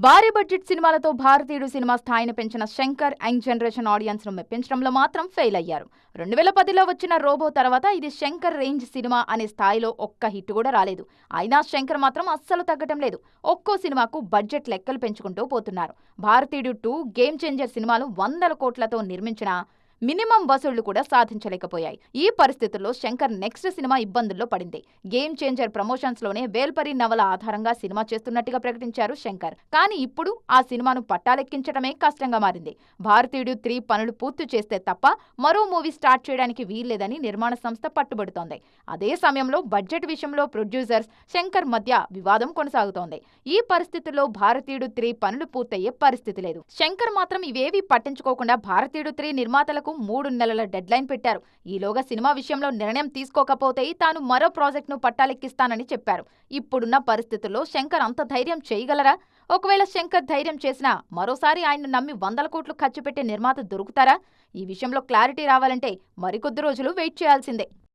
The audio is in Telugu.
భారీ బడ్జెట్ సినిమాలతో భారతీయుడు సినిమా స్థాయిని పెంచిన శంకర్ యంగ్ జనరేషన్ ఆడియన్స్ ను మెప్పించడంలో మాత్రం ఫెయిల్ అయ్యారు. 2010లో వచ్చిన రోబో తర్వాత ఇది శంకర్ రేంజ్ సినిమా అనే స్థాయిలో ఒక్క హిట్ కూడా రాలేదు. అయినా శంకర్ మాత్రం అస్సలు తగ్గటం లేదు. ఒక్కో సినిమాకు బడ్జెట్ లెక్కలు పెంచుకుంటూ పోతున్నారు. భారతీయుడు 2, గేమ్ చేంజర్ సినిమాలు వందల కోట్లతో నిర్మించిన మినిమం వసూళ్లు కూడా సాధించలేకపోయాయి. ఈ పరిస్థితుల్లో శంకర్ నెక్స్ట్ సినిమా ఇబ్బందుల్లో పడింది. గేమ్ చేంజర్ ప్రమోషన్స్ లోనే వేల్పరి నవల ఆధారంగా సినిమా చేస్తున్నట్టుగా ప్రకటించారు శంకర్. కానీ ఇప్పుడు ఆ సినిమాను పట్టాలెక్కించడమే కష్టంగా మారింది. భారతీయుడు 3 పనులు పూర్తి చేస్తే తప్ప మరో మూవీ స్టార్ట్ చేయడానికి వీల్లేదని నిర్మాణ సంస్థ పట్టుబడుతోంది. అదే సమయంలో బడ్జెట్ విషయంలో ప్రొడ్యూసర్స్, శంకర్ మధ్య వివాదం కొనసాగుతోంది. ఈ పరిస్థితుల్లో భారతీయుడు 3 పనులు పూర్తయ్యే పరిస్థితి లేదు. శంకర్ మాత్రం ఇవేవీ పట్టించుకోకుండా భారతీయుడు 3 నిర్మాతలకు 3 నెలల డెడ్ లైన్ పెట్టారు. ఈలోగా సినిమా విషయంలో నిర్ణయం తీసుకోకపోతే తాను మరో ప్రాజెక్టును పట్టాలెక్కిస్తానని చెప్పారు. ఇప్పుడున్న పరిస్థితుల్లో శంకర్ అంత ధైర్యం చేయగలరా? ఒకవేళ శంకర్ ధైర్యం చేసినా మరోసారి ఆయన్ను నమ్మి 100 కోట్లు ఖర్చు పెట్టే నిర్మాత దొరుకుతారా? ఈ విషయంలో క్లారిటీ రావాలంటే మరికొద్ది రోజులు వెయిట్ చేయాల్సిందే.